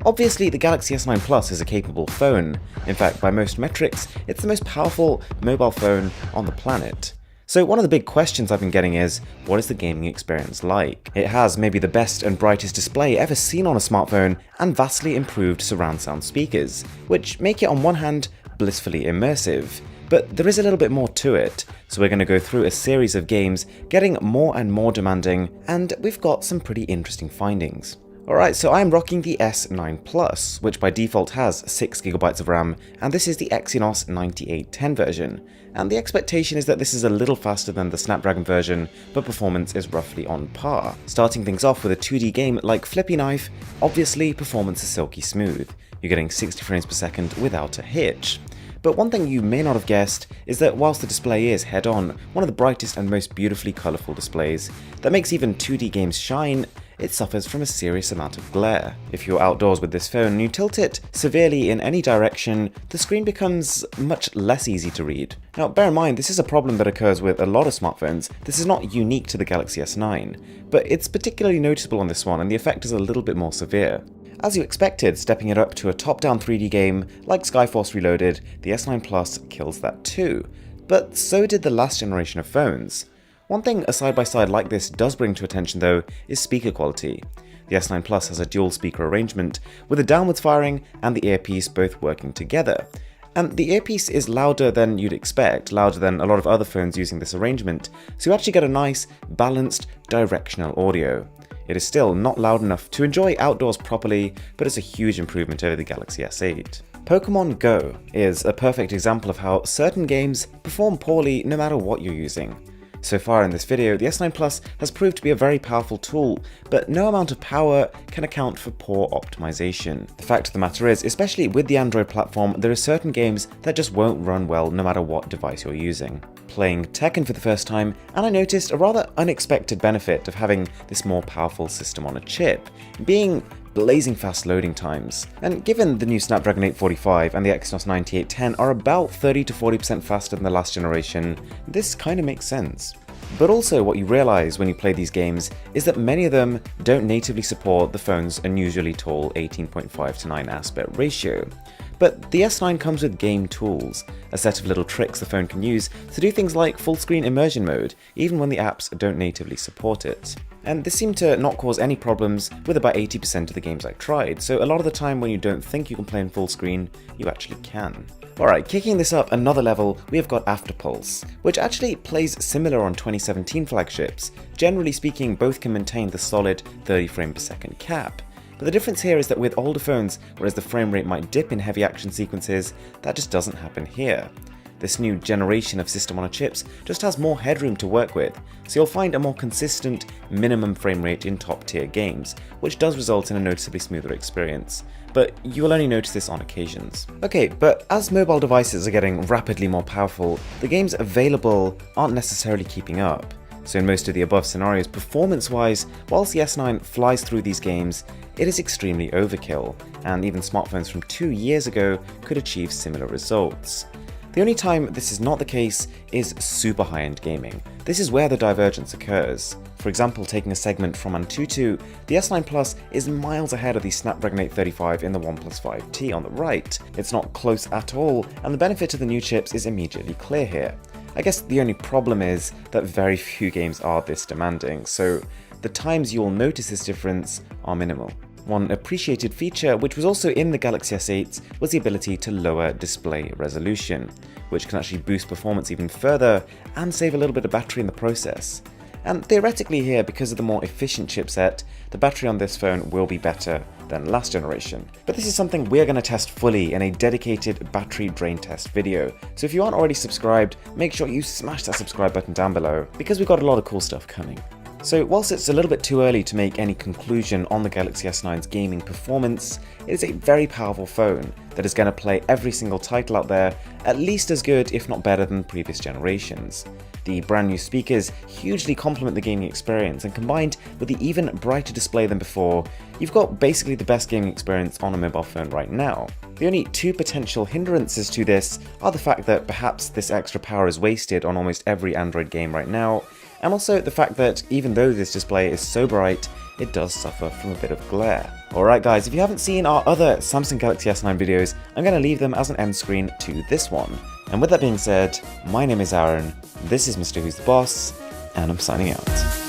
Obviously, the Galaxy S9 Plus is a capable phone. In fact, by most metrics, it's the most powerful mobile phone on the planet. So one of the big questions I've been getting is, what is the gaming experience like? It has maybe the best and brightest display ever seen on a smartphone and vastly improved surround sound speakers, which make it on one hand blissfully immersive. But there is a little bit more to it, so we're going to go through a series of games getting more and more demanding, and we've got some pretty interesting findings. Alright, so I'm rocking the S9 Plus, which by default has 6GB of RAM, and this is the Exynos 9810 version. And the expectation is that this is a little faster than the Snapdragon version, but performance is roughly on par. Starting things off with a 2D game like Flippy Knife, obviously performance is silky smooth. You're getting 60 frames per second without a hitch. But one thing you may not have guessed is that whilst the display is head-on, one of the brightest and most beautifully colourful displays that makes even 2D games shine, it suffers from a serious amount of glare. If you're outdoors with this phone and you tilt it severely in any direction, the screen becomes much less easy to read. Now bear in mind, this is a problem that occurs with a lot of smartphones. This is not unique to the Galaxy S9, but it's particularly noticeable on this one, and the effect is a little bit more severe. As you expected, stepping it up to a top-down 3D game like Skyforce Reloaded, the S9 Plus kills that too. But so did the last generation of phones. One thing a side-by-side like this does bring to attention though is speaker quality. The S9 Plus has a dual speaker arrangement, with the downwards firing and the earpiece both working together. And the earpiece is louder than you'd expect, louder than a lot of other phones using this arrangement, so you actually get a nice, balanced, directional audio. It is still not loud enough to enjoy outdoors properly, but it's a huge improvement over the Galaxy S8. Pokemon Go is a perfect example of how certain games perform poorly no matter what you're using. So far in this video, the S9 Plus has proved to be a very powerful tool, but no amount of power can account for poor optimization. The fact of the matter is, especially with the Android platform, there are certain games that just won't run well no matter what device you're using. Playing Tekken for the first time, and I noticed a rather unexpected benefit of having this more powerful system on a chip, being blazing fast loading times. And given the new Snapdragon 845 and the Exynos 9810 are about 30 to 40% faster than the last generation, this kind of makes sense. But also what you realise when you play these games is that many of them don't natively support the phone's unusually tall 18.5:9 aspect ratio. But the S9 comes with game tools, a set of little tricks the phone can use to do things like full screen immersion mode, even when the apps don't natively support it. And this seemed to not cause any problems with about 80% of the games I tried, so a lot of the time when you don't think you can play in full screen, you actually can. Alright, kicking this up another level, we have got Afterpulse, which actually plays similar on 2017 flagships. Generally speaking, both can maintain the solid 30 frames per second cap. But the difference here is that with older phones, whereas the frame rate might dip in heavy action sequences, that just doesn't happen here. This new generation of system on a chips just has more headroom to work with, so you'll find a more consistent minimum frame rate in top tier games, which does result in a noticeably smoother experience. But you will only notice this on occasions. Okay, but as mobile devices are getting rapidly more powerful, the games available aren't necessarily keeping up. So in most of the above scenarios, performance-wise, whilst the S9 flies through these games, it is extremely overkill, and even smartphones from 2 years ago could achieve similar results. The only time this is not the case is super high-end gaming. This is where the divergence occurs. For example, taking a segment from Antutu, the S9 Plus is miles ahead of the Snapdragon 835 in the OnePlus 5T on the right. It's not close at all, and the benefit of the new chips is immediately clear here. I guess the only problem is that very few games are this demanding, so the times you'll notice this difference are minimal. One appreciated feature, which was also in the Galaxy S8, was the ability to lower display resolution, which can actually boost performance even further and save a little bit of battery in the process. And theoretically here, because of the more efficient chipset, the battery on this phone will be better than last generation. But this is something we're going to test fully in a dedicated battery drain test video, so if you aren't already subscribed, make sure you smash that subscribe button down below, because we've got a lot of cool stuff coming. So whilst it's a little bit too early to make any conclusion on the Galaxy S9's gaming performance, it is a very powerful phone that is going to play every single title out there at least as good, if not better, than previous generations. The brand new speakers hugely complement the gaming experience, and combined with the even brighter display than before, you've got basically the best gaming experience on a mobile phone right now. The only two potential hindrances to this are the fact that perhaps this extra power is wasted on almost every Android game right now, and also the fact that even though this display is so bright, it does suffer from a bit of glare. Alright guys, if you haven't seen our other Samsung Galaxy S9 videos, I'm going to leave them as an end screen to this one. And with that being said, my name is Aaron, this is Mr. Who's the Boss, and I'm signing out.